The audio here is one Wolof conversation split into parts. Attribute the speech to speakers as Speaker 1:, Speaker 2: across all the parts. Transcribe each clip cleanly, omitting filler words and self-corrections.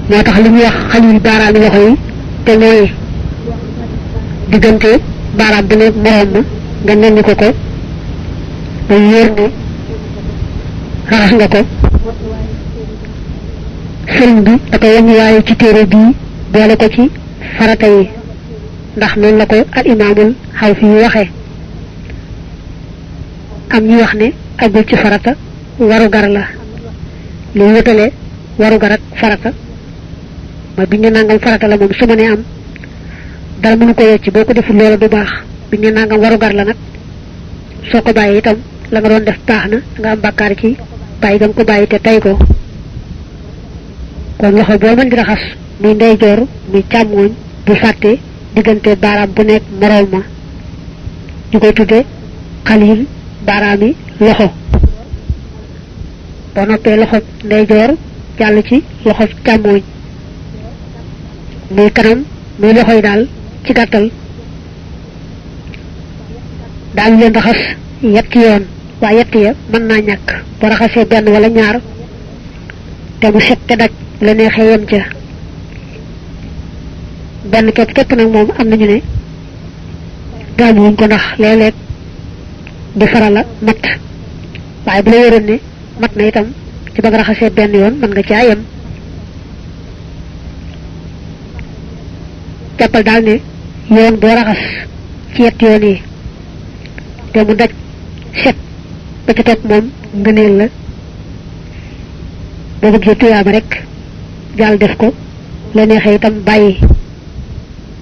Speaker 1: moo tax li ñuy wax xalil baaraami loxo yi te mooy diggante baaraam bu nekk moroom ma nga nenni ko ba yéer ne raxas nga ko sëriñ bi da ko wàññiwaaye ci téere bii boole ko ci farata yi ndax noonu la ko al imaamul xaw fi waxee am ñu wax ne agul ci farata warugar la li wutale warugar ak farata mooy biñ ne nangam farata la moom su ma ne am dara mënu ko wecc boo ko deful loola du baax biñ ne nangam warugar la nag soo ko bàyyi itam la nga doon def baax na nga am bàkkaar ci bàyyi gam ko bàyyi te tey ko kon loxo boo mën di raxas muy ndeyjoor muy càmmooñ bu fàtte diggante baaraam bu nekk moroom ma ñu koy tudde xalil baaraami loxo boo noppee loxo ndeyjoor jàll ci loxo càmmooñ muy kanam muy loxo yi daal ci gàttal daañu leen raxas yetti yoon waaye yett ya mën naa ñàkk boo raxasee benn wala ñaar te mu set te daj la neexee yem ca benn képp nag moom am nañu ne gaamuwuñ ko ndax léeg-léeg di farala mat waaye bu la wéroon ne mat na itam ci bëgg raxasee benn yoon mën nga caa yem jàppal daal ne yoon boo raxas ci yett yoon yi te mu daj set ba ca toog moom ngëneel la boo bëggee tuyaaba rek jàll def ko la neexee itam bàyyi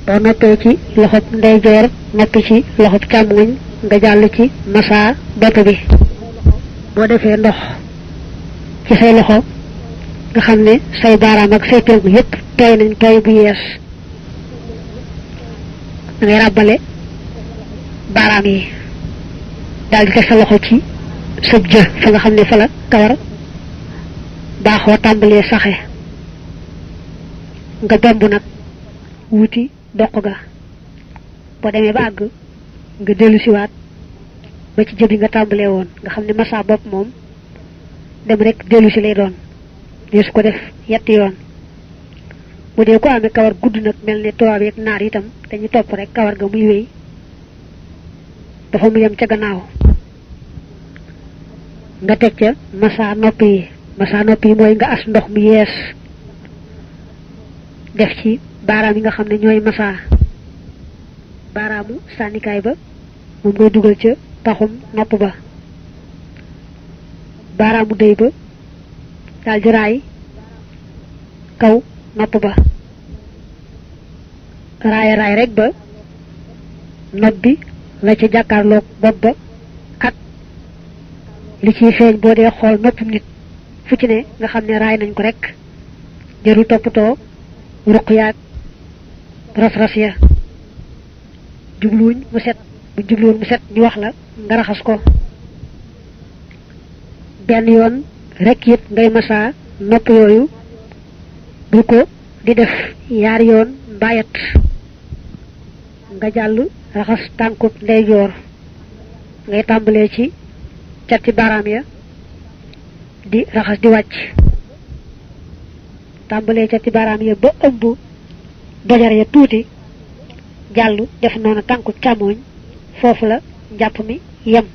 Speaker 1: boo noppee ci loxob ndeyjoor noppi ci loxob càmmoñ nga jàll ci massa bopp bi boo defee ndox ci say loxo nga xam ne say baaraam ak say penku yépp tooy nañ tooy bu yees da ngay ràbbale baaraam yi daal di teg sa loxo ci sëb jë fa nga xam ne fa la kawar baaxoo tàmbalee saxe nga bomb nag wuti doq ga boo demee ba àgg nga dellu siwaat ba ci jëbi nga tàmbalee woon nga xam ne massa bopp moom dem rek dellu si lay doon dee su ko def yetti yoon bu dee ko amee kawar gudd nag mel ne tubaab yeeg naar itam dañu topp rek kawar ga muy wéy dafa mu yem ca gannaaw nga teg ca massa nopp yi mooy nga as ndox mu yees def ci baaraam yi nga xam ne ñooy massa baaraamu sànnikaay ba moom ngay dugal ca paxum nopp ba baaraamu dëy ba daal di raay kaw nopp ba raay rek ba nopp bi la ca jàkkaarloog bopp ba ak li ciy feeñ boo dee xool noppi nit fu ci ne nga xam ne raay nañ ko rek jarul toppatoo ruq yaag ras-ras ya jubluwuñ mu set bu jubluwuñ mu set ñu wax la nga raxas ko benn yoon rek it ngay massa nopp yooyu bul ko di def yaar yoon mbaayat nga jàll raxas tànkub ndeyjoor ngay tàmbalee ci cati baaraam ya di raxas di wàcc tàmbalee cati baaraam ya ba ëmb dojar ya tuuti jàll def noonu tànku càmmooñ foofu la njàpp mi yem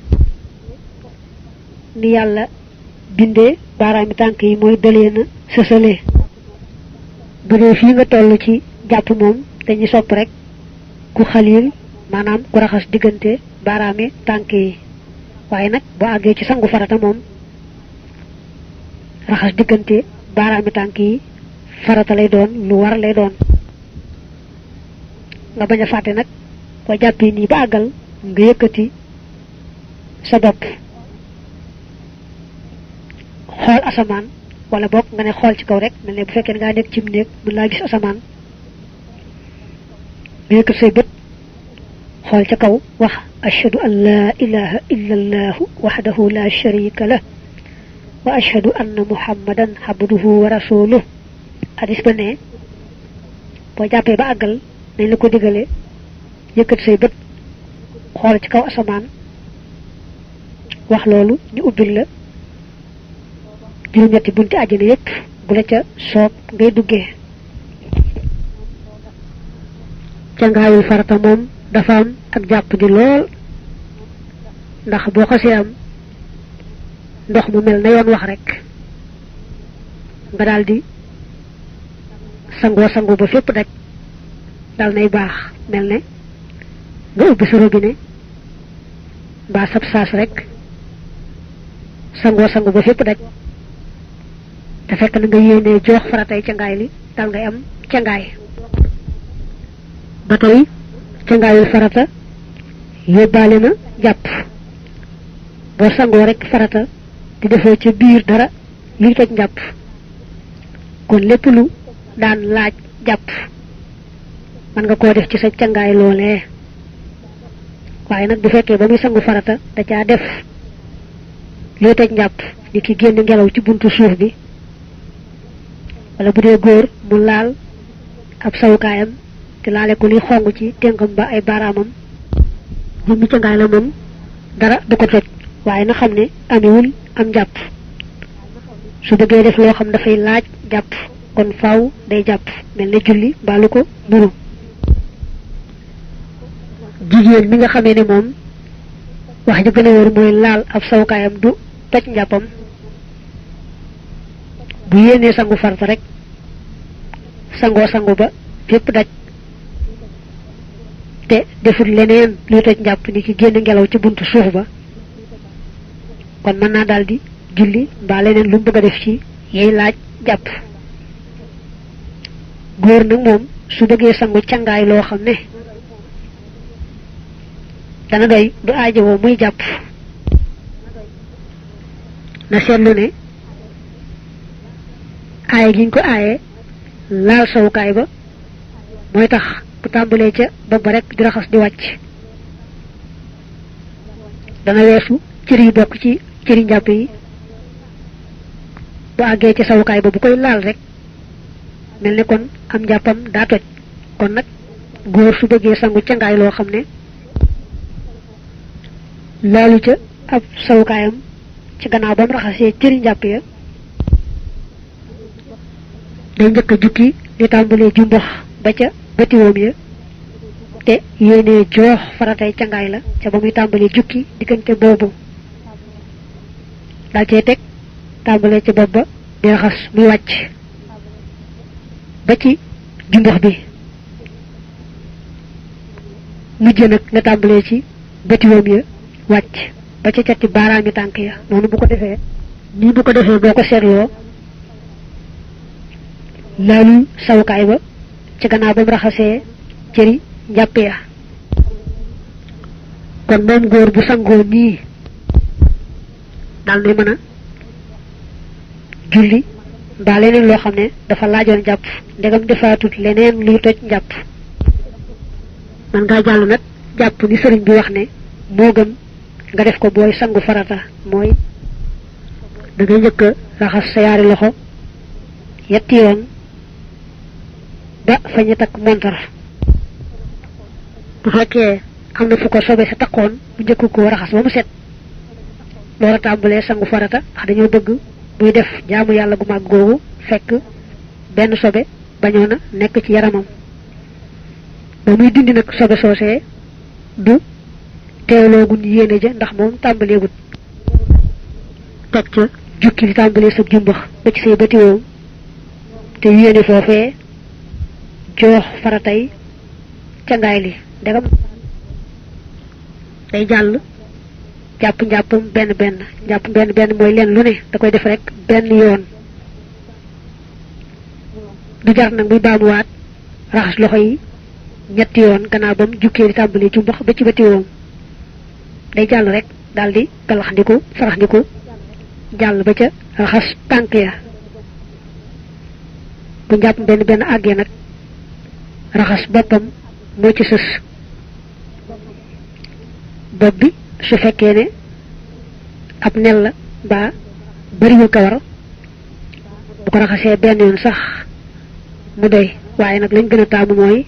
Speaker 1: ni yàlla bindee baaraami tànk yi mooy dalee na sësale bu dee fii nga toll ci jàpp moom dañuy sopp rek ku xalil maanaam ku raxas diggante baaraami tànk yi waaye nag boo àggee ci sangu farata moom raxas diggante baaraami tànk yi farata lay doon lu war lay doon nga bañ a fàtte nag boo jàppee nii ba àggal nga yëkkati sa bopp xool asamaan wala boog nga ne xool ci kaw rek mel ne bu fekkee ngaa nekk cim néeg mën laa gis asamaan nga yëkkati say bët xool ca kaw wax ashhadu an laa ilaha illa allahu wahdahu la sharika lah wa ashhadu anna muhammadan abduhu wa rasuluh hadis ba ne boo jàppee ba àggal nañ la ko digale yëkkati say bët xool ci kaw asamaan wax loolu ñu ubbil la juróom-ñetti bunti àjjana yépp bu la ca soob ngay duggee cangaayul farata moom dafa am ak jàpp di lool ndax boo xasee am ndox mu mel na yoon wax rek nga daldi sangu ba fépp daj dal nay baax mel ne nga ubbi sa robinet mbaa sab saas rek sangu ba fépp daj te fekk na nga yéenee joox faratay cangaay li dal ngay am cangaay ba tey cangaayul farata yóbbaale na jàpp boo sangoo rek farata di defoo ca biir dara luy toj njàpp kon lépp lu daan laaj jàpp man nga koo def ci sa cangaay loolee waaye nag bu fekkee ba muy sangu farata da caa def luy toj njàpp di ki génn ngelaw ci buntu suuf bi wala bu dee góor mu laal ab sawukaayam te laale ko li xong ci téngam ba ay baaraamam bu mu cangaay la moom dara du ko toj waaye na xam ne amiwul am jàpp su bëggee def loo xam dafay laaj jàpp kon faaw day jàpp mel ne julli mbaalu ko nuru jigéen mi nga xamee ne moom wax ji gën a wóor mooy laal ab sawukaayam du toj njàppam bu yéenee sangu farata rek sangu ba fépp daj te deful leneen luy toj njàpp ni ki génn ngelaw ci buntu suuf ba kon mën naa daldi julli mbaa leneen lu mu bëgg a def ci yey laaj jàpp góor nag moom su bëggee sangu cangaay loo xam ne dana doy du aajowoo muy jàpp na seetlu ne aaye gi ñu ko aaye laal sawukaay ba mooy tax bu tàmbalee ca bopp ba rek di raxas di wàcc dana weesu cër yi bokk ci cëri njàpp yi bu àggee ci sawukaay ba bu koy laal rek mel ne kon am njàppam daa toj kon nag góor su bëggee sangu cangaay loo xam ne laalu ca ab sawukaayam ci gannaaw ba mu raxasee cëri njàpp ya day njëkk a jukki di tàmbalee jumbox ba ca batiwoom ya te yéenee joox faratay cangaay la ca ba muy tàmbalee jukki diggante boobu dal cee teg tàmbalee ca bopp ba di raxas muy wàcc ba ci jumbox bi mujj nag nga tàmbalee ci batiwoom ya wàcc ba ca cati baaraami tànk ya noonu bu ko defee nii bu ko defee boo ko seetloo laalul sawukaay ba ci gannaaw ba mu raxasee cëri njàpp ya kon moom góor bu sangoo nii dal na mën a julli mbaa leneen loo xam ne dafa laajoon jàpp ndegam defaatut leneen luy toj njàpp man ngaa jàll nag jàpp ni sëriñ bi wax ne moo gën nga def ko booy sangu farata mooy da ngay njëkk a raxas sa yaari loxo yetti yoon ba fa ñu takk montar bu fekkee am na fu ko sobe sa takkoon bu njëkk ko raxas ba mu set door a tàmbalee sangu farata ndax dañoo bëgg buy def jaamu yàlla gu mag googu fekk benn sobe bañoon a nekk ci yaramam ba muy dindi nag sobe soosee du teewloogun yéene ja ndax moom tàmbaleegut teg ca jukki di tàmbalee sa jumbax ba ci say bëti woom te yéene foofee joox faratay cangaay li ndegam day jàll jàpp njàppam benn benn mooy leen lu ne da koy def rek benn yoon du jar nag muy baamuwaat raxas loxo yi ñetti yoon gannaaw bam jukkee di tàmbali ci mbox ba ci bëti woom day jàll rek daldi galaxndiku faraxndiku jàll ba ca raxas tànk ya bu njàpp benn àggee nag raxas boppam moo ci sës bopp bi su fekkee ne ab nel la mbaa bariwul kawar bu ko raxasee benn yoon sax mu doy waaye nag lañ gën a taamu mooy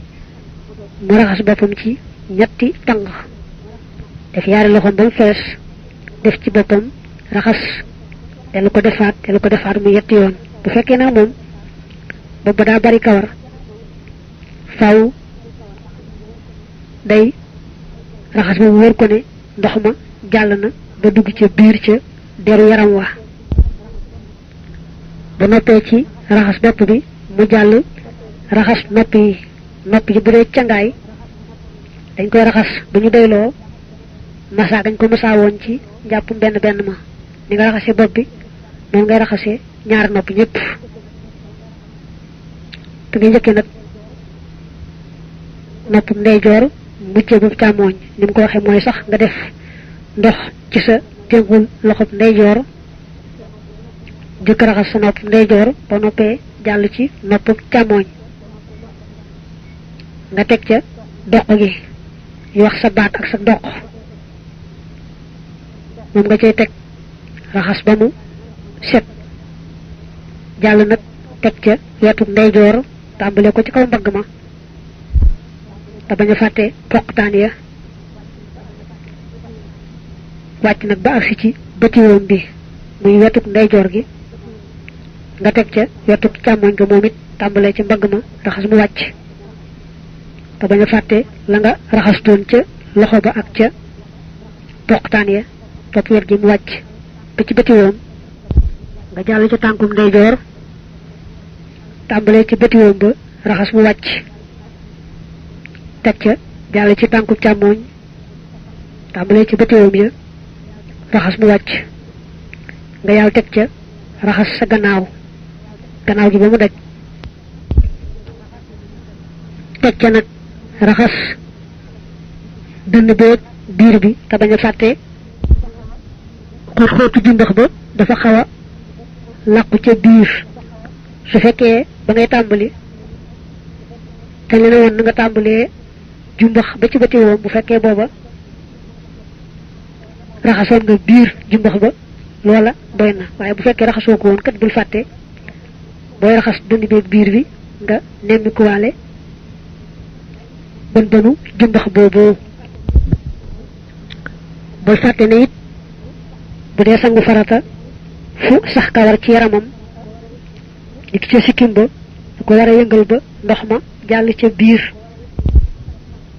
Speaker 1: mu raxas boppam ci ñetti tàng def yaari loxoom ba mu fees def ci boppam raxas dellu ko defaat mu yetti yoon bu fekkee nag moom bopp ba daa bari kawar faaw day raxas ba wër ko ne ndox ma jàll na ba dugg ca biir ca deru yaram wa bu noppee ci raxas bopp bi mu jàll raxas nopp yi bu dee cangaay dañ koy raxas bu ñu doyloo massa dañ ko massa woon ci njàpp benn benn ma ni nga raxasee bopp bi noonu ngay raxasee ñaar nopp ñëpp te nga njëkkee nag nopp ndeyjoor muccee bu càmmooñ ni mu ko waxee mooy sax nga def ndox ci sa téngul loxob ndeyjoor jëkk raxas sa nopp ndeyjoor ba noppee jàll ci nopp càmmooñ nga teg ca doq gi yu wax sa baat ak sa doq moom nga cay teg raxas ba mu set jàll nag teg ca wetu ndeyjoor tàmbale ko ci kaw mbagg ma te bañ a fàtte poqtaan ya wàcc nag ba agsi ci bëtiwoom bi muy wetuk ndeyjoor gi nga teg ca wetuk càmmoñ ga moom it tàmbalee ci mbagg ma raxas mu wàcc te bañ a fàtte la nga raxas doon ca loxo ba ak ca poqtaan ya topp wet gi mu wàcc ba ci bëtiwoom nga jàll ca tànkum ndeyjoor tàmbalee ci bëtiwoom ba raxas mu wàcc teg ca jàll ci tànkum càmmoñ tàmbalee ci bëtiwoom ya raxas mu wàcc nga yàlla teg ca raxas sa gannaaw gi ba mu daj teg ca nag raxas dënn beeg biir bi te bañ a fàtte xóotu jumbax ba dafa xaw a làqu ca biir su fekkee ba ngay tàmbali te li ne woon na nga tàmbalee jumbax ba ci bëti woom bu fekkee booba raxasoon nga biir jumbax ba loola doy na waaye bu fekkee raxasoo ko woon kat bul fàtte booy raxas dënn beeg biir bi nga nemmi ko waale bën bënu jumbax boobu bul fàtte ne it bu dee sangu farata fu sax kawar ci yaramam di ci sikkim ba da ko war a yëngal ba ndox ma jàll ca biir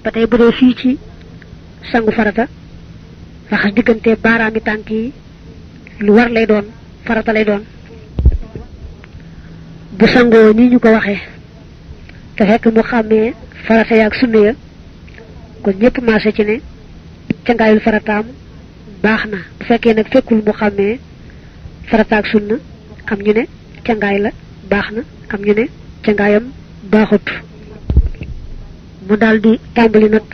Speaker 1: ba tey bu dee fii ci sangu farata raxas diggante baaraami tànk yi lu war lay doon farata lay doon bu sangoo ni ñu ko waxee te fekk mu xàmmee farata yaak sunna ya kon ñëpp maase ci ne cangaayul farataam baax na bu fekkee nag fekkul mu xàmmee farata ak sunna am ñu ne cangaay la baax na am ñu ne cangaayam baaxut mu daldi tàmbali nag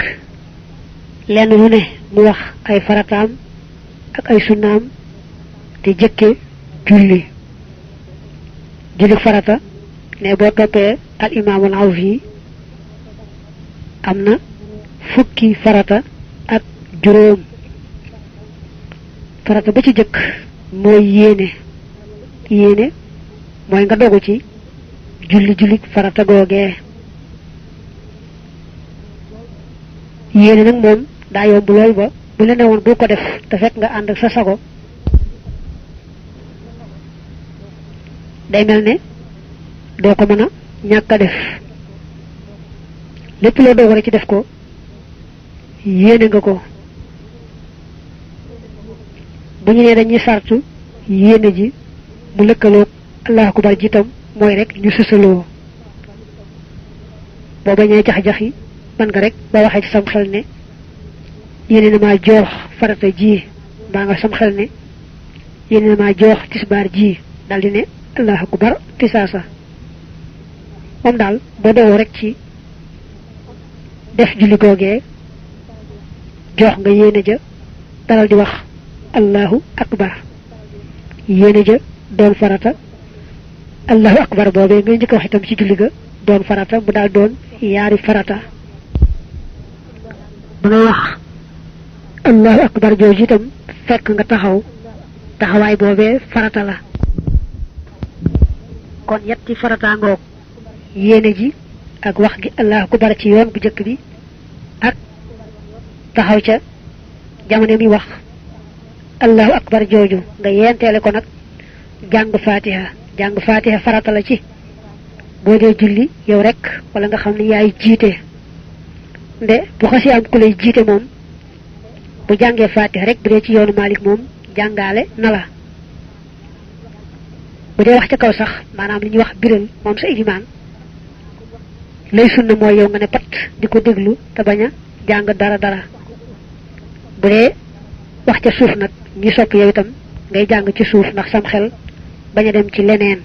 Speaker 1: lenn lu ne mu wax ay farataam ak ay sunnaam te jëkke julli farata ne boo toppee al imaamul Awfi am na fukki farata ak juróom farata ba ci jëkk mooy yéene mooy nga dogu ci julli farata googee yéene nag moom daa yomb lool ba bu la newoon boo ko def te fekk nga ànd ak sa sago day mel ne doo ko mën a ñàkk a def lépp loo dogu rek ci def ko yéene nga ko bu ñu nee dañuy sartu yéene ji mu lëkkaloog allahu akbar ji itam mooy rek ñu sësaloo boo bañee jax-jaxi man nga rek ba waxee ci sam xel ne yéene na maa joox farata ji mbaa nga sam xel ne yéene na maa joox tisbaar ji daldi ne allahu akbar tisaasa moom daal boo dowoo rek ci def julli googee jox nga yéene ja dalal di wax allahu akbar yéene ja doon farata allahu akbar boobee ngay njëkk a wax itam ci julli ga doon farata mu daal doon yaari farata ba ngay wax allahu akbar jooju itam fekk nga taxawaay boobee farata la kon yetti farata ngoog yéene ji ak wax gi allahu akbar ci yoon bu jëkk bi ak taxaw ca jamono mi wax allahu akbar jooju nga yenteele ko nag jàng fatiha farata la ci boo dee julli yow rek wala nga xam ne yaay jiite nde bu xasi am ku lay jité mom bu jangé Fatiha rek bu ci yoonu Malik mom jangalé na la bu dee wax ca kaw sax manam li ñu wax biral mom sa iliman lay sunna moy yow nga ne pat diko déglu ta baña jang dara dara bu dee wax ca suuf nak ñi sopp yow itam ngay jang ci suuf ndax sam xel baña dem ci leneen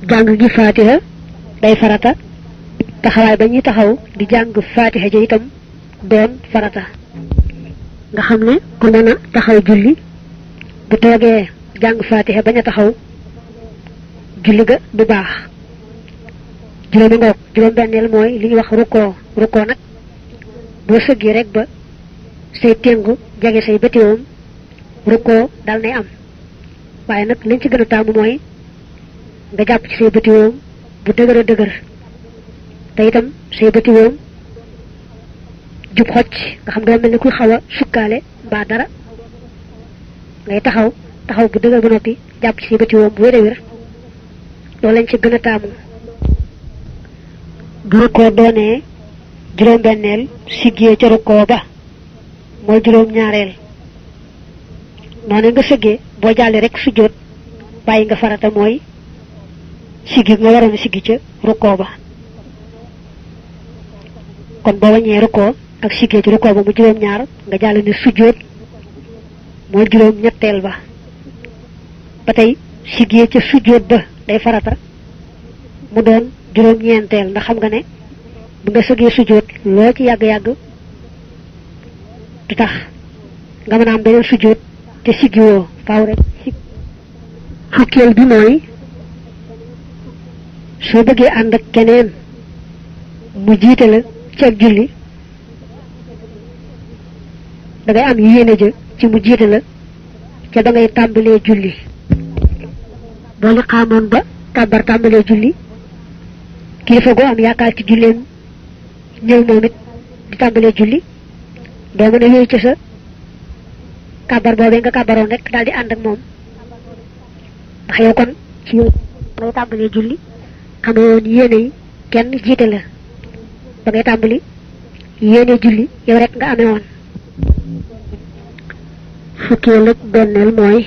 Speaker 1: jang gi Fatiha day farata taxaway bañuy taxaw di jang Fatiha ja itam doon farata nga xamne ku mëna taxaw julli bu toogee jang Fatiha baña taxaw julli ga du baax juróomi ngoog juróom benneel mooy li ñuy wax rukkoo nag boo sëggee rek ba say téngu jage say bëtiwoom rukkoo dal nay am waaye nag liñ ci gën a taamu mooy nga jàpp ci say bëtiwoom bu dëgër a dëgër te itam say bëtiwoom jub xocc nga xam doo mel ni kuy xaw a sukkaale mbaa dara ngay taxaw bu dëgër ba noppi jàpp ci say bëtiwoom bu wér a wér loolu lañ ci gën a taamu bu rukkoo doonee juróom benneel siggee ca rukkoo ba mooy juróom ñaareel noonu nga sëggee boo jàllee rek sujjóot bàyyi nga farata mooy siggi nga waroon siggi ca rukkoo ba kon boo waññee rukkoo ak siggee ci rukkoo ba mu juróom ñaar nga jàll ni sujjóot mooy juróom ñetteel ba ba tey siggee ca sujjóot ba day farata mu doon juróom ñeenteel ndax xam nga ne bu nga sëggee sujjóot loo ci yàgg-yàgg du tax nga mën a am beneen sujjóot te siggiwoo faaw rek fukkeel bi mooy soo bëggee ànd ak keneen mu jiite la ci ak julli da ngay am yéene ja ci mu jiite la ca da ngay tàmbalee julli boo li xaamoon ba kàbbar tàmbalee julli kilifa goo am yaakaar ci julleem ñëw moom it di tàmbalee julli doo mën a wéy ci sa kàbbar boobee nga kàbbaroon rek daal di ànd ak moom ndax yow kon ci yow ngay tàmbalee julli xamee woon yéene yi kenn jiite la ba ngay tàmbali yéene julli yow rek nga amee woon fukkeel ak benneel mooy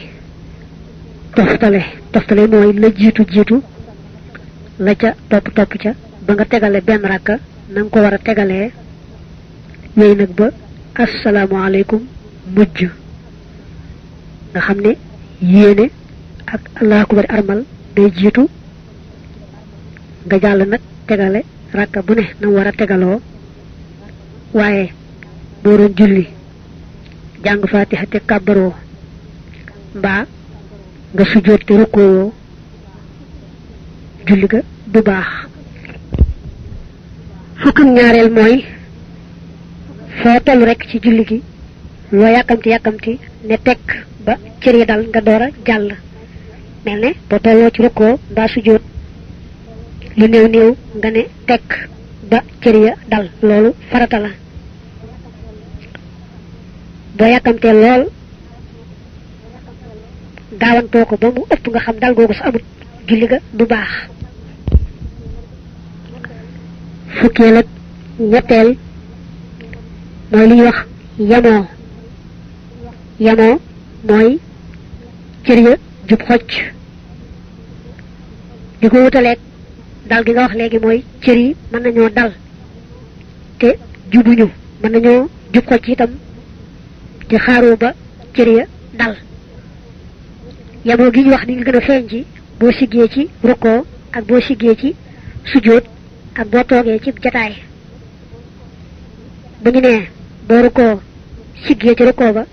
Speaker 1: toftale mooy la jiitu la ca topp ca ba nga tegale benn rakka na nga ko war a tegalee yooyu nag ba asalaamaaleykum mujj nga xam ne yéene ak allahu akbar armal day jiitu nga jàll nag tegale rakka bu ne na war a tegaloo waaye boo doon julli jàng Fatiha te kàbbaroo mbaa nga sujjóot te rukkoo julli ga du baax fukkam ñaareel mooy foo toll rek ci julli gi loo yàkkamti ne tekk ba cër yi dal nga door a jàll mel ne boo tolloo ci rukkoo mbaa sujjóot lu néew nga ne tekk ba cër ya dal loolu farata la boo yàkkamtee lool gaawantoo ko ba mu ëpp nga xam dal googu sa amut julli ga du baax fukkeel ak ñetteel mooy li ñuy wax yamoo mooy cër ya jub xocc di ko wutaleeg dal gi nga wax léegi mooy cër yi mën nañoo dal te jubuñu mën nañoo jub xocc itam di xaaru ba cër ya dal yamoo gi ñu wax ni nga gën a feeñ ci boo siggee ci rukkoo ak boo siggee ci sujjóot ak boo toogee ci jataay bu ñu nee boo rukkoo siggee ci rukkoo ba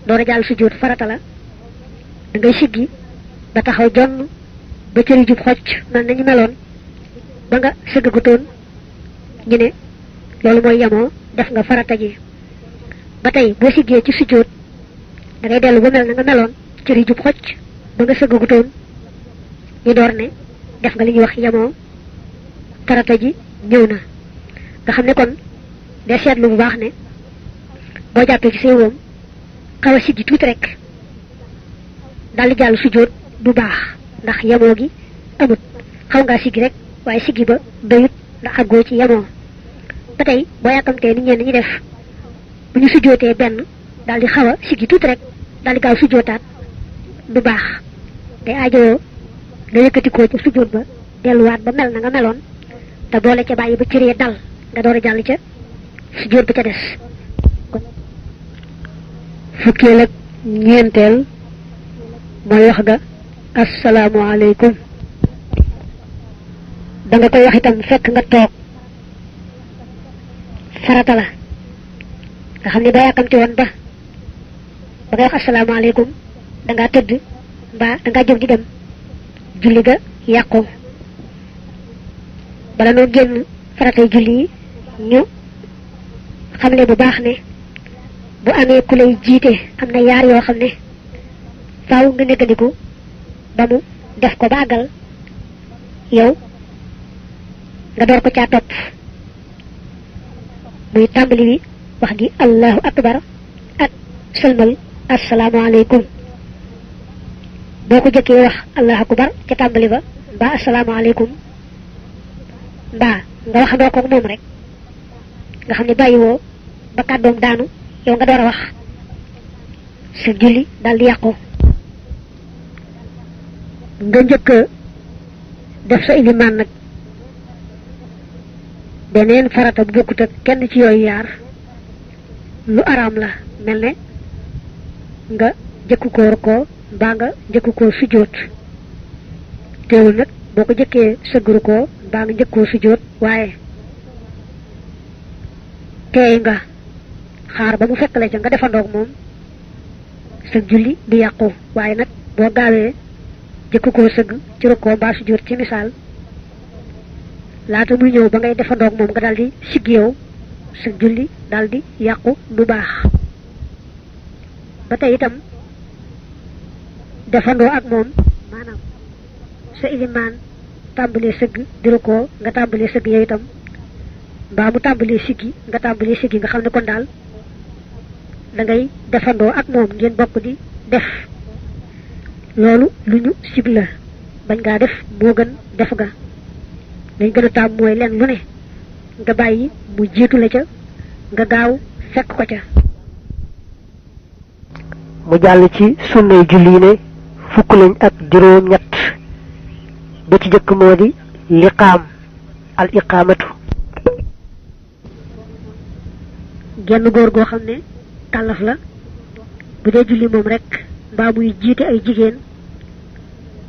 Speaker 1: door a jàll sujjóot farata la da ngay siggi ba taxaw jonn ba cëri jub xocc man nañu meloon ba nga sëggagutoon ñu ne loolu mooy yamoo def nga farata ji ba tey boo siggee ci sujjóot da ngay dellu ba mel na nga meloon cëri jub xocc ba nga sëggagutoon ñu door ne def nga li ñuy wax yamoo farata ji ñëw na nga xam ne kon de seetlu bu baax ne boo jàppee ci say woom xaw a siggi tuuti rek daal di jàll sujjóot du baax ndax yamoo gi amut xaw ngaa siggi rek waaye siggi ba doyut ndax àggoo ci yamoo patay bo yakamte ni ñen ñi def bu ñu sujjoté ben daldi xawa sigi tout rek daldi gaaw sujjotat du baax day aajo nga yëkëti ko ci sujjot ba delluwaat ba mel na nga meloon te boole ca bàyyi ba cëree dal nga door a jàll ca sujjot ba ca des fukkeel ak ñeenteel mooy wax ga assalaamu alaykum da nga koy wax itam fekk nga toog farata la nga xam ne ba yàkkamti woon ba ngay wax assalaamu alaykum da ngaa tëdd mbaa da ngaa jóg di dem julli ga yàqu bala noo génn faratay julli yi ñu xamle bu baax ne bu amee ku lay jiite am na yaar yoo xam ne faaw nga nekkandiku ba mu def ko baagal yow nga door ko caa topp muy tàmbali wi wax gi allahu akbar ak sëlmal assalaamu alaykum boo ko jëkkee wax allahu akbar ca tàmbali ba mbaa assalaamu alaykum mbaa nga wax ndoo ko moom rek nga xam ne bàyyiwoo ba kàddoom daanu yow nga door a wax sa julli dal di yàqu nga njëkk def sa ilimaan nag beneen farata bu bokkut ak kenn ci yooyu yaar lu araam la mel ne nga jëkku ko rukoo mbaa nga jëkku ko sujjóot teewul nag boo ko jëkkee sëggru ko mbaa nga njëkkoo sujjóot waaye teey nga xaar ba mu fekk la ca nga defandoog moom sa julli di yàqu waaye nag boo gaawee jëkku koo sëgg ci rukoo mbaa sujjóot ci misaal laata muy ñëw ba ngay defandoog moom nga daldi sigg yow sa julli daldi yàqu du baax ba tey itam defandoo ak moom maanaam sa ilimaan tàmbalee sëgg di rukoo nga tàmbalee sëgg yow itam mbaa mu tàmbalee siggi nga tàmbalee siggi nga xam ne kon daal da ngay defandoo ak moom ngeen bokk di def loolu lu ñu sib la bañ ngaa def moo gën def ga lañ gën a taam mooy leen lu ne nga bàyyi mu jiitu la ca nga gaaw fekk ko ca mu jàll ci sunnay julli ne fukk lañ ak juróom ñett ba ci jëkk moo di liqaam al iqaamatu genn góor goo xam ne kàllaf la bu dee julli moom rek mbaa muy jiite ay jigéen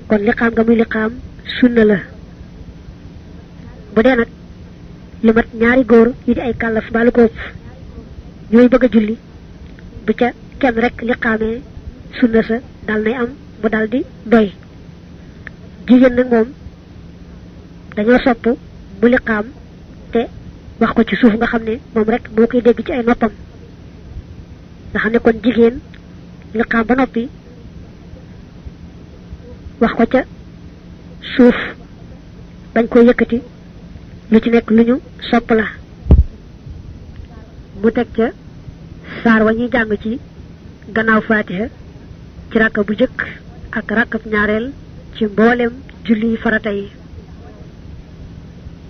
Speaker 1: kon liqaam nga muy liqaam sunna la bu dee nag lu mat ñaari góor yi di ay kàllaf mbaa lu ko ëpp ñooy bëgg a julli bu ca kenn rek liqaamee sunna sa dal nay am mu dal di doy jigéen nag moom dañoo sopp mu liqaam te wax ko ci suuf nga xam ne moom rek moo koy dégg ci ay noppam nga xam ne kon jigéen liqaam ba noppi wax ko ca suuf bañ koy yëkkati lu ci nekk lu ñu sopp la mu teg ca saar wa ñuy jàng ci gannaaw faatiha ci rakka bu jëkk ak rakkab ñaareel ci mboolem julli farata yi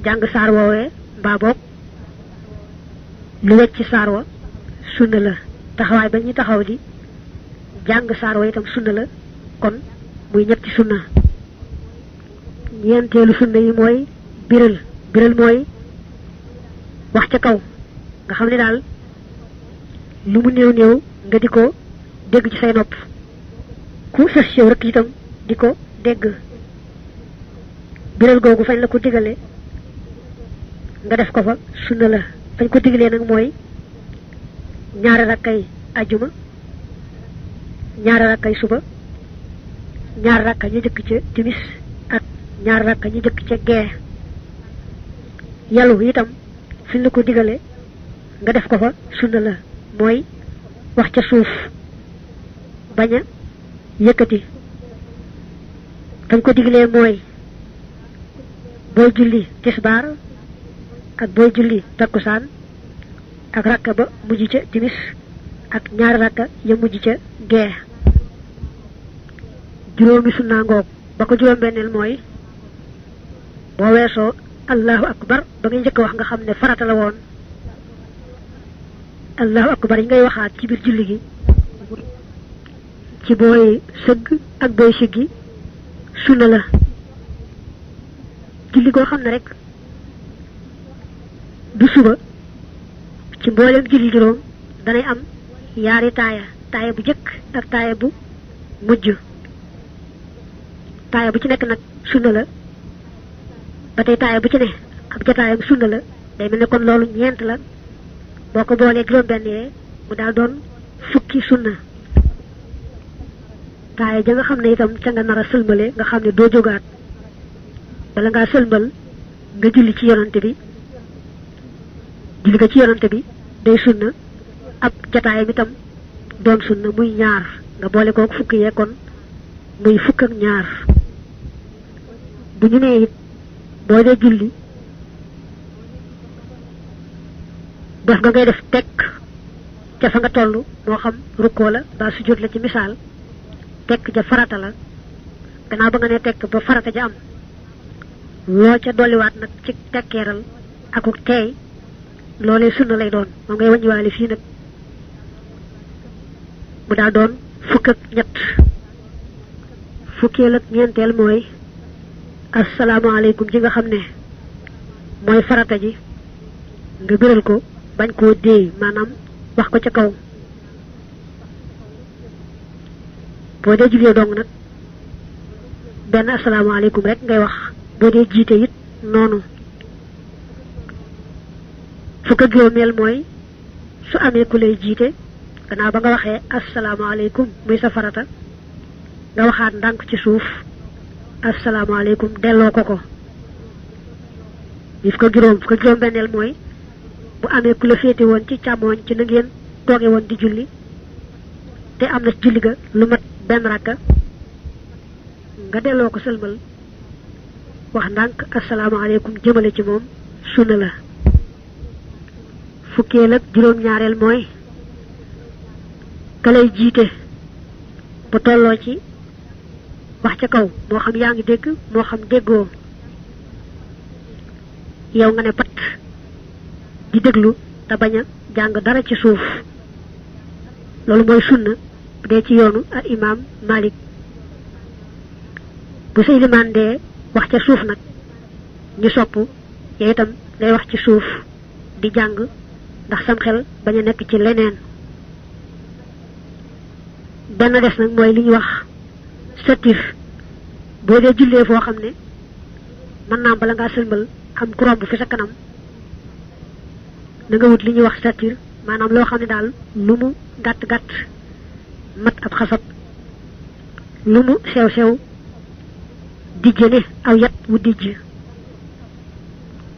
Speaker 1: jàng saar woowee mbaa boog lu wecc ci saar wa sunna la taxawaay ba ñuy taxaw di jàng saar wa itam sunna la kon muy ñetti sunna ñeenteelu sunna yi mooy biral mooy wax ca kaw nga xam ne daal lu mu néew néew nga di ko dégg ci say nopp ku sës yow rek itam di ko dégg biral googu fañ la ko digale nga def ko fa sunna la fañ ko digalee nag mooy ñaari rakkay ajjuma ñaari rakkay suba ñaari rakka ñu jëkk ca timis ak ñaari rakka ñu jëkk ca gee yalu itam fiñ la ko digale nga def ko fa sunna la mooy wax ca suuf bañ a yëkkati fañ ko digalee mooy booy julli tisbaar ak booy julli takkusaan ak rakka ba mujj ca timis ak ñaari rakka ya mujj ca gee juróomi sunna ngoog ba ko juróom benneel mooy boo weesoo allahu akbar ba ngay njëkk wax nga xam ne farata la woon allahu akbar yi ngay waxaat ci biir julli gi ci booy sëgg ak booy siggi sunna la julli goo xam ne rek du suba ci mboolem julli juróom danay am yaari taaya bu jëkk ak taaya bu mujj taaya bu ci nekk nag sunna la ba tey taaya bu ci ne ab jataayam sunna la day mel ne kon loolu ñeent la boo ko boolee juróom benn yee mu daal doon fukki sunna taaya ja nga xam ne itam ca nga nar a sëlmale nga xam ne doo jógaat bala ngaa sëlmal nga julli ci yonante bi julli nga ci yonante bi day sunna ab jataayam itam doon sunna muy ñaar nga boole kook fukki yee kon muy fukk ak ñaar bu ñu nee it boo dee julli def nga ngay def tekk ca fa nga toll moo xam rukkoo la ba sujjóot la ci misaal tekk ja farata la gannaaw ba nga ne tekk ba farata ja am loo ca dolliwaat nag ci tekkeeral akuk teey loolee sunna lay doon moom ngay wàññiwaale fii nag mu daal doon fukk ak ñett fukkeel ak ñeenteel mooy asalaamaaleykum ji nga xam ne mooy farata ji nga biral ko bañ koo déey maanaam wax ko ca kaw boo dee jullee dong nag benn asalaamaaleykum rek ngay wax boo dee jiite it noonu fukk ak juróomeel mooy su amee ku lay jiite gannaaw ba nga waxee asalaamaaleykum muy sa farata nga waxaat ndànk ci suuf asalaamaaleykum delloo ko yi fukk ak juróom benneel mooy bu amee ku la féete woon ci càmmooñ ci na ngeen tooge woon di julli te am na julli ga lu mat benn rakka nga delloo ko sëlmal wax ndànk asalaamaaleykum jëmale ci moom sunna la fukkeel ak juróom-ñaareel mooy ka lay jiite bu tolloo ci wax ca kaw moo xam yaa ngi dégg moo xam déggoo yow nga ne pat di déglu te bañ a jàng dara ci suuf loolu mooy sunna bu dee ci yoonu al imaam Malik bu sa ilimaan dee wax ca suuf nag ñu sopp yow itam ngay wax ci suuf di jàng ndax sam xel bañ a nekk ci leneen benn des nag mooy li ñuy wax satir boo dee jullee foo xam ne mën naa bala ngaa sëlmal am ku romb fi sa kanam na nga wut li ñuy wax satir maanaam loo xam ne daal lu mu gàtt gàtt mat ab xasab lu mu sew sew dijje ne aw yat wu dijj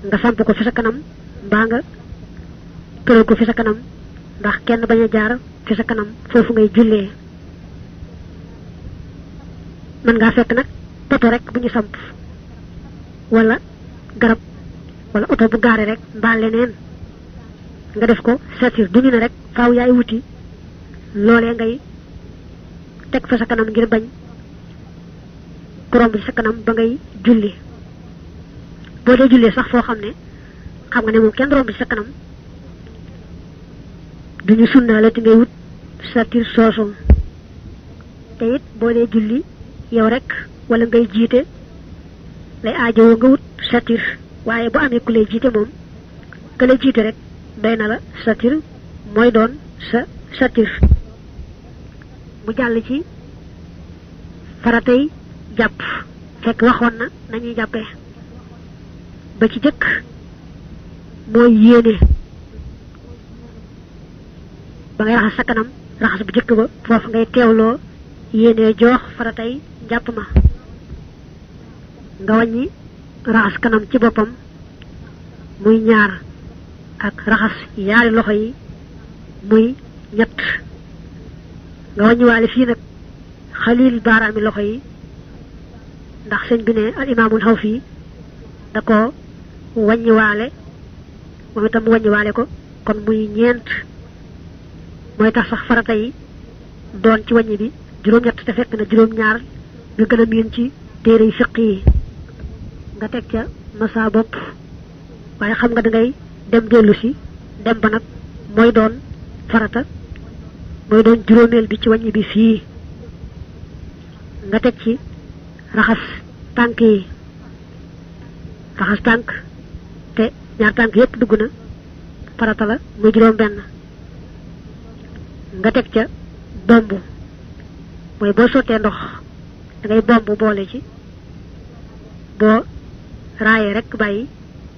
Speaker 1: nga samp ko fi sa kanam mbaa nga tëral ko fi sa kanam ndax kenn bañ a jaar fi sa kanam foofu ngay jullee mën ngaa fekk nag poto rek bu ñu samp wala garab wala oto bu gaare rek mbaa leneen nga def ko satir duñu ne rek faaw yaay wuti loolee ngay teg fa sa kanam ngir bañ kurom bi sa kanam ba ngay julli boo dee jullee sax foo xam ne xam nga ne moom kenn romb ci sa kanam duñu sunnaale te ngay wut satir soosu te it boo dee julli yow rek wala ngay jiite lay aajowoo nga wut satir waaye bu amee ku lay jiite moom ka lay jiite rek doy na la satir mooy doon sa satir mu jàll ci faratay jàpp fekk waxoon na nañuy jàppee ba ci jëkk mooy yéene ba ngay raxas sa kanam raxas bu jëkk ba foofu ngay teewloo yéene joox faratay jàpp ma nga wàññi raxas kanam ci boppam muy ñaar ak raxas yaari loxo yi muy ñett nga wàññiwaale fii nag xalil baaraami loxo yi ndax sëñ bi ne al imaamul xaw fii da ko wàññiwaale moom itam wàññiwaale ko kon muy ñeent mooy tax sax farata yi doon ci wàññi bi juróom-ñett te fekk na juróom-ñaar nga gën a miin ci téere yi fiq yi nga teg ca masa bopp waaye xam nga da ngay dem dellu si dem ba nag mooy doon farata moy doon juróomeel bi ci wàññi bi fii nga teg ci raxas tànk yi raxas tànk te ñaar tànk yépp dugg na farata la muy juróom benn nga teg ca bomb mooy boo sottee ndox da ngay bomb boole ci boo raayee rek bàyyi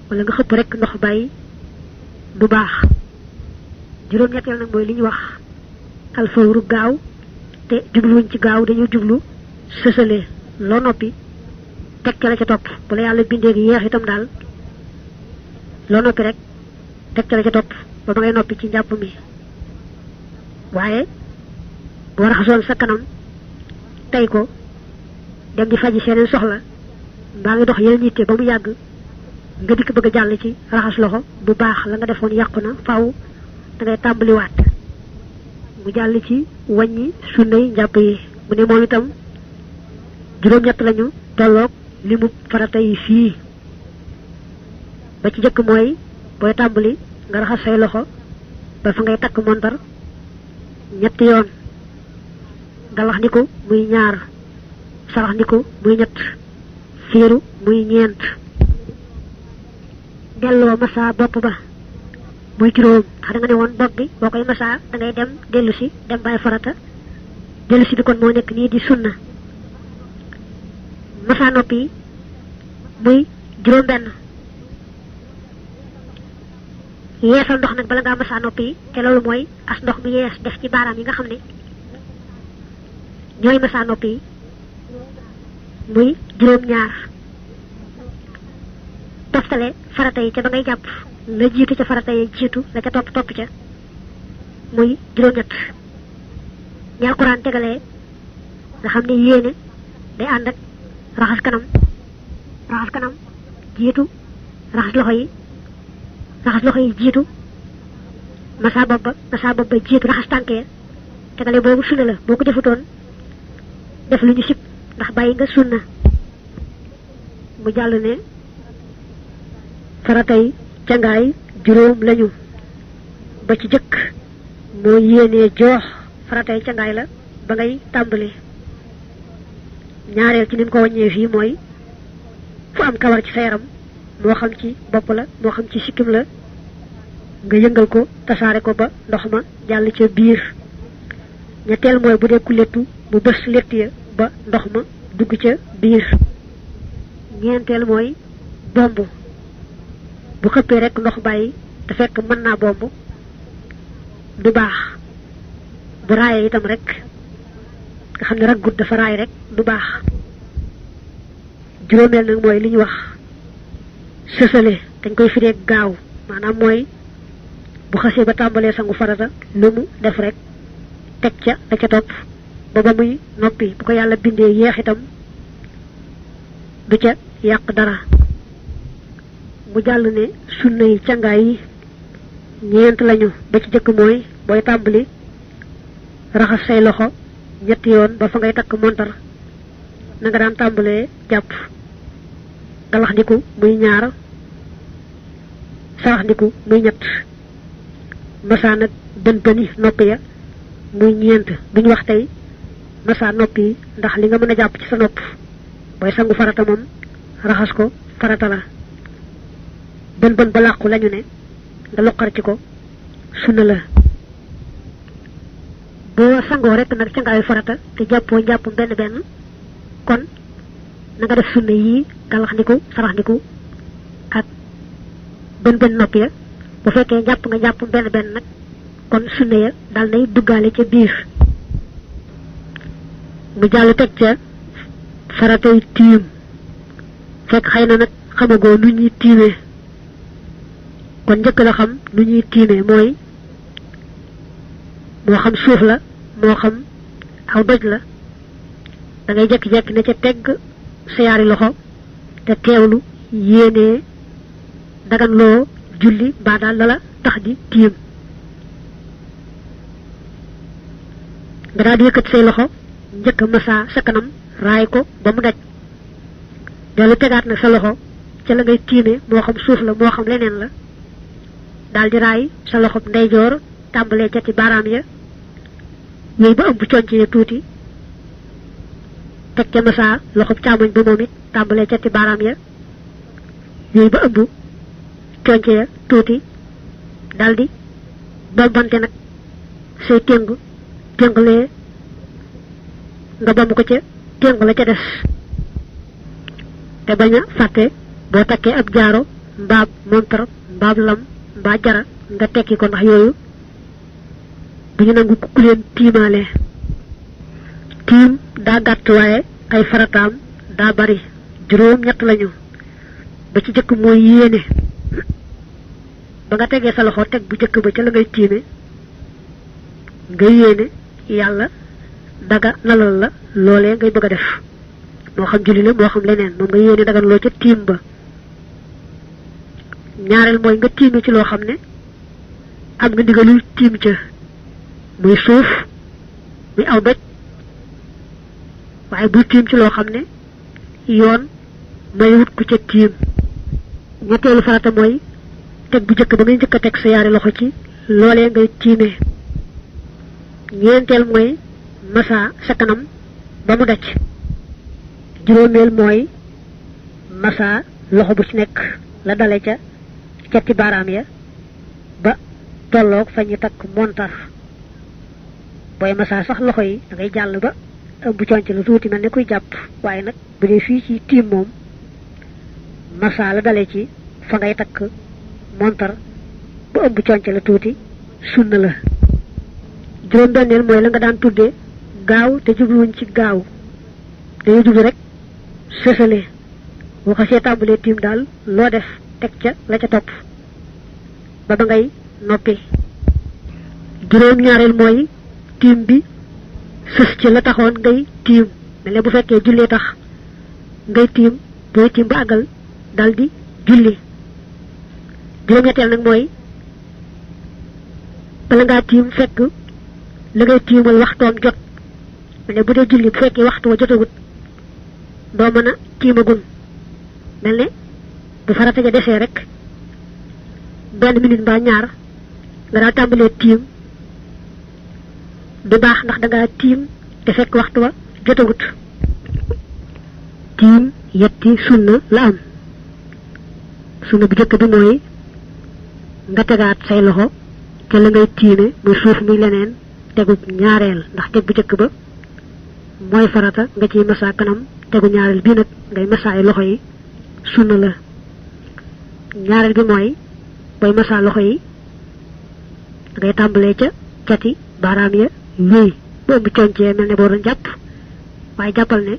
Speaker 1: wala nga xëpp rek ndox bàyyi du baax juróom ñetteel nag mooy li ñu wax alfawru gaaw te jubluwuñ ci gaaw dañu jublu sësale loo noppi teg ca la ca topp bu la yàlla bindee gi yeex itam daal loo noppi rek teg ca la ca topp ba ba ngay noppi ci njàpp mi waaye boo raxasoon sa kanam tey ko dem di faji seeneen soxla mbaa ngi dox yeneen yitte ba mu yàgg nga dikk bëgg a jàll ci raxas loxo bu baax la nga defoon yàqu na faaw da ngay tàmbaliwaat mu jàll ci wàññi sunnay njàpp yi mu ne moom itam juróom-ñett lañu tolloog limu farata yi fii ba ci jëkk mooy booy tàmbali nga raxas say loxo ba fa ngay takk montar ñetti yoon galax ndiku muy ñaar sarax ndiku muy ñett fiiru muy ñeent delloo massa bopp ba muy juróom xam nga ne woon bopp bi boo koy massa da ngay dem dellu si dem bàyyi farata dellu si bi kon moo nekk nii di sunna massa noppi muy juróom benn yeesal ndox nag bala ngaa massa noppi te loolu mooy as ndox mi yees def ci baaraam yi nga xam ne ñooy massa noppi muy juróom ñaar toftale farata yi ca ba ngay jàpp la jiitu ca farata yi jiitu la ca topp topp ca muy juróom ñett ñi alquran tegalee nga xam ne yéene day ànd ak raxas kanam jiitu raxas loxo yi jiitu massa bopp ba jiitu raxas tànk ya tegale boobu sunna la boo ko defutoon def lu ñu sib ndax bàyyi nga sunna mu jàll ne faratay cangaay juróom lañu ba ci jëkk moo yéenee joox faratay cangaay la ba ngay tàmbali ñaareel ci nim ko wàññee fii mooy fu am kawar ci sa yaram moo xam ci bopp la moo xam ci sikkim la nga yëngal ko tasaare ko ba ndox ma jàll ca biir ñetteel mooy bu dee ku lettu mu bës lett ya ba ndox ma dugg ca biir ñeenteel mooy bomb bu xëppee rek ndox bàyyi te fekk mën naa bomb du baax bu raayee itam rek nga xam ne raggut dafa raay rek du baax juróomeel nag mooy li ñu wax sësale dañ koy firee gaaw maanaam mooy bu xasee ba tàmbalee sangu farata lu mu def rek teg ca la ca topp ba ba muy noppi bu ko yàlla bindee yeex itam du ca yàq dara mu jàll ne sunna yi cangaay yi ñeent lañu ba ci jëkk mooy booy tàmbali raxas say loxo ñetti yoon ba fa ngay takk montar na nga daan tàmbalee jàpp galax ndiku muy ñaar sarax ndiku muy ñett massa nag bën bëni noppi ya muy ñeent duñ wax tey massa noppi yi ndax li nga mën a jàpp ci sa nopp booy sangu farata moom raxas ko farata la bën bën ba làqu lañu ne nga loqar ci ko sunna la boo sangoo rek nag ca ngaayu farata te jàppoo njàpp benn kon na nga def sunna yi galax ndiku sarax ndiku ak bën bën nopp ya bu fekkee jàpp nga jàpp benn nag kon sunna ya dal nay duggaale ca biir mu jàll teg ca faratay tiim fekk xëy na nag xamagoo nu ñuy tiimee kon njëkk la xam nu ñuy tiimee mooy moo xam suuf la moo xam aw doj la da ngay jekki-jekki ne ca tegg sa yaari loxo te teewlu yéenee daganloo julli mbaa daal la tax di tiim nga daal di yëkkat say loxo njëkk massa sa kanam raay ko ba mu daj dellu tegaat nag sa loxo ca la ngay tiime moo xam suuf la moo xam leneen la daal di raay sa loxo ndeyjoor tàmbalee ca ci baaraam ya ñuy ba ëmb conc ya tuuti teg ca masa loxob càmmoñ ba moom it tàmbalee ca ci baaraam ya ñuy ba ëmb conc ya tuuti daldi bombante nag say ténglee nga bomb ko ca téng la ca des te bañ a fàtte boo takkee ab jaaro mbaab montar mbaab lam mbaa jara nga tekki ko ndax yooyu duñu nangu ku leen tiimaale tiim daa gàtt waaye ay farataam daa bari juróom ñett lañu ba ci jëkk mooy yéene ba nga tegee sa loxo teg bu jëkk ba ca la ngay tiime nga yéene yàlla daga nalal la loolee ngay bëgg a def moo xam julli la moo xam leneen moom nga yéene dagan loo ca tiim ba ñaareel mooy nga tiime ci loo xam ne am nga ndigalul tiim ca muy suuf muy aw doj waaye bul tiim ci loo xam ne yoon mayewut ku ca tiim ñetteelu farata mooy teg bu jëkk ba ngay njëkk a teg sa yaari loxo ci loolee ngay tiime ñeenteel mooy masa sa kanam ba mu daj juróomeel mooy masa loxo bu ci nekk la dale ca cati baaraam ya ba tolloog fa ñu takk montar booy masa sax loxo yi da ngay jàll ba ëmb conc la tuuti mel ne kuy jàpp waaye nag bu dee fii ci tiim moom masa la dale ci fa ngay takk montar ba ëmb conc la tuuti sunna la juróom benneel mooy la nga daan tuddee gaaw te jubluwuñ ci gaaw dañuy jublu rek sësale boo xasee tàmbalee tiim daal loo def teg ca la ca topp ba ba ngay noppi juróom ñaareel mooy tiim bi sës ci la taxoon ngay tiim mel ne bu fekkee jullee tax ngay tiim booy tiim ba àggal daldi julli juróom ñetteel nag mooy bala ngaa tiim fekk la ngay tiimal waxtoom jot mel ne bu dee julli bu fekkee waxtu wa jotagut doo mën a tiimagun mel ne bu farata ja desee rek benn minute mbaa ñaar nga daal tàmbalee tiim du baax ndax da ngaa tiim te fekk waxtu wa jotagut tiim yetti sunna la am sunna bu jëkk bi mooy nga tegaat say loxo te la ngay tiime muy suuf muy leneen tegub ñaareel ndax teg bu jëkk ba mooy farata nga ciy massa kanam tegu ñaareel bi nag ngay massa ay loxo yi sunna la ñaareel bi mooy booy massa loxo yi ngay tàmbalee ca cati baaraam ya wéy bu ëmb concee mel ne boo doon jàpp waaye jàppal ne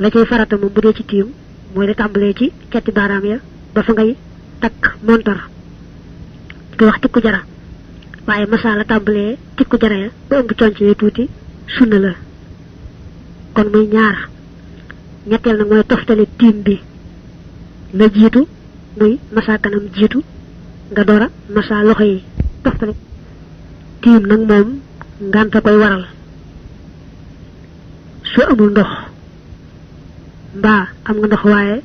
Speaker 1: la cay farata moom bu dee ci tiim mooy di tàmbalee ci cati baaraam ya ba fa ngay takk montar di wax tikku jara waaye massa la tàmbalee tikku jara ya ba ëmb concee tuuti sunna la kon muy ñaar ñetteel nag mooy toftale tiim bi la jiitu muy massa kanam jiitu nga dora massa loxo yi toftale tiim nag moom ngànta koy waral soo amul ndox mbaa am nga ndox waaye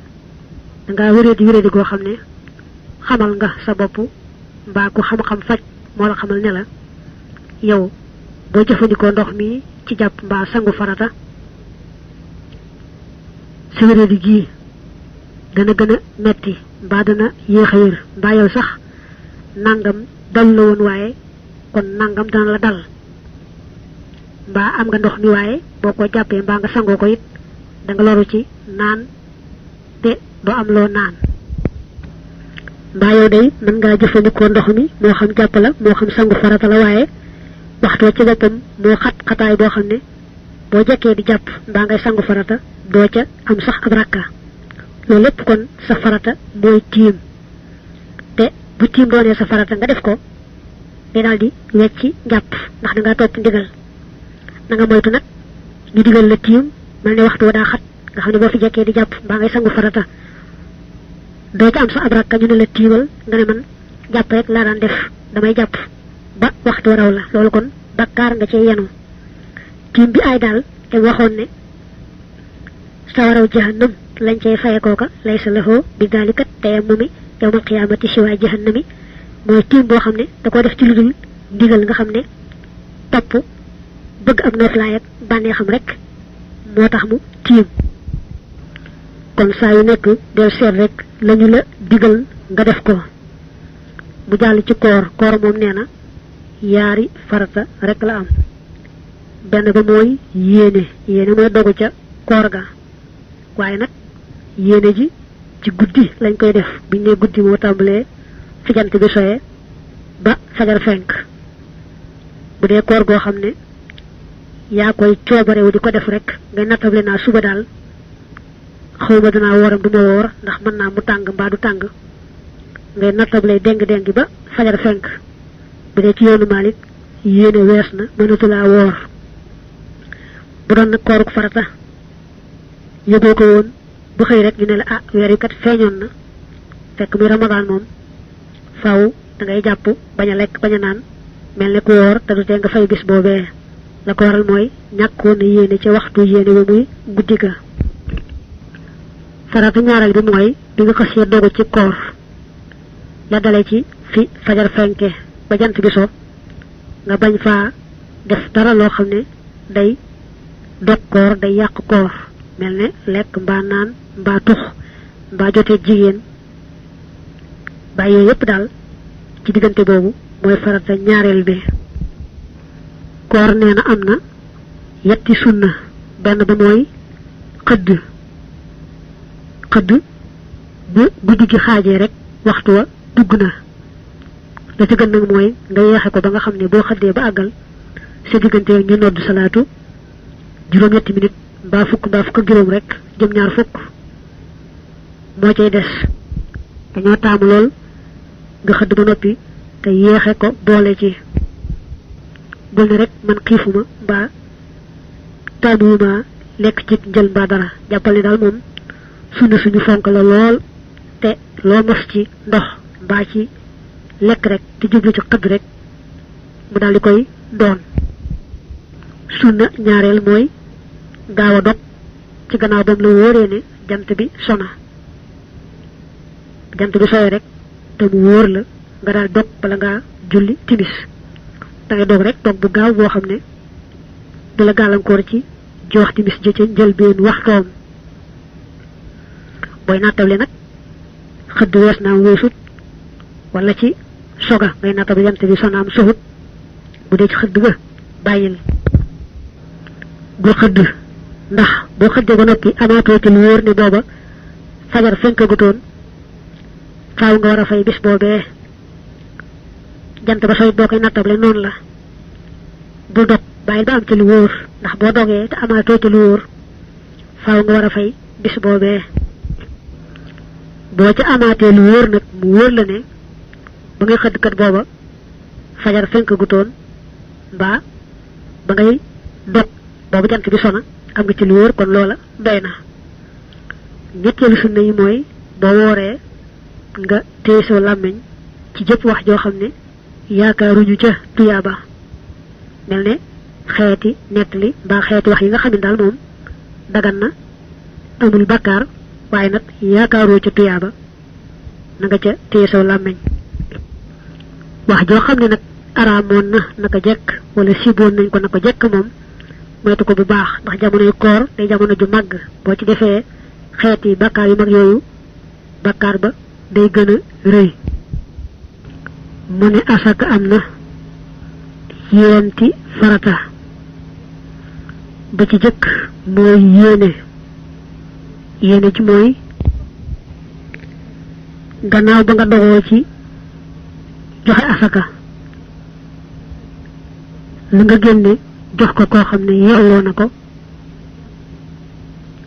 Speaker 1: danga wéréedi goo xam ne xamal nga sa bopp mbaa ku xam-xam faj moo la xamal ne la yow boo jëfandikoo ndox mi ci jàpp mbaa sangu farata sa wéréedi gii dana gën a metti mbaa dana yéex a wér mbaa yow sax nangam dal la woon waaye kon nangam dana la dal mbaa am nga ndox mi waaye boo ko jàppee mbaa nga sangoo ko it da nga loru ci naan te doo am loo naan mbaa yow day mën ngaa jëfandikoo ndox mi moo xam jàpp la moo xam sangu farata la waaye waxtu ci boppam moo xataay boo xam ne boo jekkee di jàpp mbaa ngay sangu farata doo ca am sax ab rakka loolu lépp kon sa farata mooy tiim te bu tiim doonee sa farata nga def ko day daal di wecci njàpp ndax da ngaa topp ndigal na nga moytu nag ñu digal la tiim mel ne waxtu wa daa xat nga xam ne boo fi jekkee di jàpp mbaa ngay sangu farata doo ca am sa ab rakka ñu ne la tiimal nga ne man jàpp rek laa daan def damay jàpp ba waxtu raw la loolu kon bakkaar nga cee yenu tiim bi ay daal te waxoon ne sawaraw jahannam lañ cey faye kooka laysa lahu bi dalikat tayammumi yawmal qiyamati siwa jahannami mooy tiim boo xam ne da ko def ci ludul digal nga xamne top bëgg am noflaay ak banexam rek motax mu tiim kon saa yu nekk del seet rek lañu la digal nga def ko mu jàll ci koor moom nee na yaari farata rek la am benn ba mooy yéene mooy dogu ca koor ga waaye nag yéene ji ci guddi lañ koy def biñ ne guddi moo tàmbalee fi jant bi soye ba fajar fenk bu dee koor goo xam ne yaa koy coobarewu di ko def rek ngay nattable naa suba daal xawma danaa wooram duma woor ndax mën naa mu tàng mbaa du tàng ngay nattable deng ba fajar fenk bu dee ci yoonu Malik yéene wees na mënatulaa woor bu doon nag kooruk farata yóbboo ko woon bu xëy rek ñu ne la ah weer yu kat feeñoon na fekk muy Ramadan moom faaw da ngay jàpp bañ a lekk bañ a naan mel ne ku woor te du tee nga fay bis boobee la ko waral mooy ñàkkoon yéene ci waxtu yéene ba muy guddi ga farata ñaaral bi mooy bi nga xasee dogu ci koor la dale ci fi fajar fenke ba jant bi so nga bañ faa def dara loo xam ne day dog koor day yàq koor mel ne lekk mbaa naan mbaa tux mbaa jotee jigéen bàyyee yépp daal ci diggante boobu mooy farata ñaareel bi koor nee na am na yetti sunna benn ba mooy xëdd bu guddi gi xaajee rek waxtu wa dugg na la ci gën nag mooy nga yeexe ko ba nga xam ne boo xëddee ba àggal sa diggante ñu nodd salaatu juróom-ñetti minute mbaa fukk ak juróom rek jëm ñaar fukk moo cay des dañoo taamu lool nga xëdd ba noppi te yeexe ko boole ci bul ne rek man xiifuma mbaa taamuwuma lekk ci njël mbaa dara jàppal ne daal moom sunna suñu fonk la lool te loo mos ci ndox mbaa ci lekk rek te jublu ci xëdd rek mu daal di koy doon sunna ñaareel mooy gaaw a dog ci gannaaw bam la wóoree ne jant bi sona jant bi soye rek te mu wóor la nga daal dog bala ngaa julli timis da ngay dog rek dog bu gaaw boo xam ne du la gàllankoor ci jox timis ji ca njëlbeen waxtoom booy nattable nag xëdd wees naam weesut wala ci soga ngay nattable jant bi sonaam soxut bu dee ci xëdd ga bàyyil bul xëdd ndax boo xëddee ba noppi amaatoo ci lu wóor ne booba fajar fenkagutoon faaw nga war a fay bis boobee jant ba soy boo koy nattable noonu la bul dog bàyyil ba am ci lu wóor ndax boo dogee te amaatoo ci lu wóor faaw nga war a fay bis boobee boo ca amaatee lu wóor nag mu wóor la ne ba ngay xëdd kat booba fajar fenkagutoon mbaa ba ngay dog boobu jant bi sona am nga ci lu wóor kon loola doy na ñetteelu sunna yi mooy boo wooree nga téye sa làmmiñ ci jëpp wax joo xam ne yaakaaruñu ca tuyaaba mel ne xeeti nettali mbaa xeeti wax yi nga xam ne daal moom dagan na amul bakkaar waaye nag yaakaaroo ca tuyaaba na nga ca téye sa làmmiñ wax joo xam ne nag araamoon na naka jekk wala siboon nañ ko naka jekk moom moytu ko bu baax ndax jamonoy koor day jamono ju màgg boo ci defee xeeti bakkaar yu mag yooyu bakkaar ba day gën a rëy mu ne asaka am na yenti farata ba ci jëkk mooy yéene ci mooy gannaaw ba nga dogoo ci joxe asaka lu nga génne jox ko koo xam ne yelloo na ko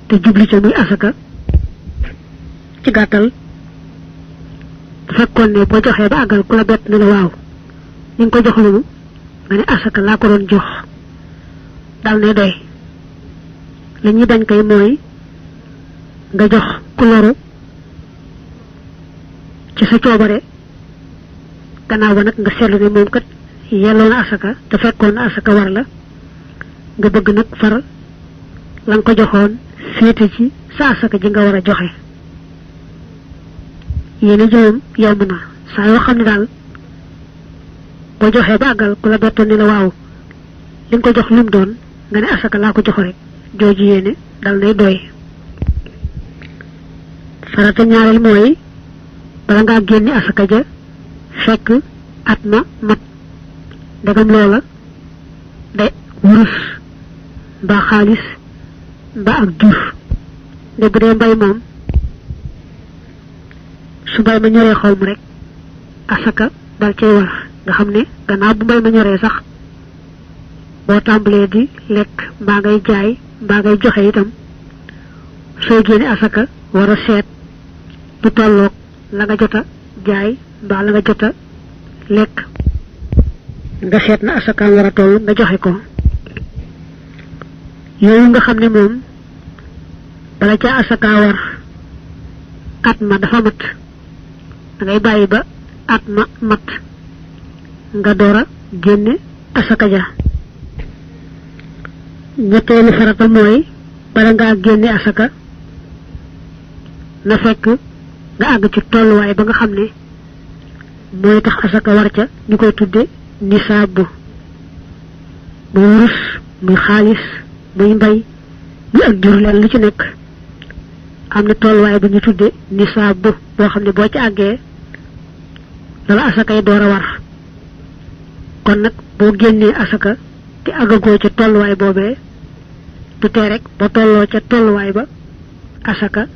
Speaker 1: te jubli ca muy asaka ci gàttal bu fekkoon ne boo joxee ba àggal ku la bett ne la waaw ni nga ko jox lu mu nga ne asaka laa ko doon jox dal ne doy la ñuy bañ kay mooy nga jox ku loru ci sa coobare gannaaw ba nag nga seetlu ne moom kat yelloo na asaka te fekkoon na asaka war la nga bëgg nag far la nga ko joxoon féete ci sa asaka ji nga war a joxe yéene jëwam yomb na saa yoo xam ne daal bo joxe bagal ku la betto ni la waaw li nga ko jox lim doon nga ne asaka la ko jox rek joji yene dal lay doy farata ñaaral moy bala nga genni asaka ja fekk atma mat dagam loola de wurus ba xaalis ba ak jur de bu dee mbay moom su mbay ma ñoree xaw mu rek asaka dal cay war nga xam ne gannaaw bu mbay ma ñoree sax boo tàmbalee di lekk mbaa ngay jaay mbaa ngay joxe itam soo génne asaka war a seet du tolloog la nga jota jaay mbaa la nga jota lekk nga seet na asaka war a toll nga joxe ko yooyu nga xam ne moom bala ca asaka war at ma dafa mat da ngay bàyyi ba at ma mat nga doora génne asaka ja ñetteelu farata mooy bala ngaa génne asaka na fekk nga àgg ci tolluwaay ba nga xam ne mooy tax asaka war ca ñu koy tudde nisaab muy wurus muy xaalis muy mbay muy ak jur leen lu ci nekk am na tolluwaay bu ñu tudde nisaab boo xam ne boo ci àggee dala asaka yi door a war kon nag boo génnee asaka te àggagoo ca tolluwaay boobee du tee rek ba tolloo ca tolluwaay ba asaka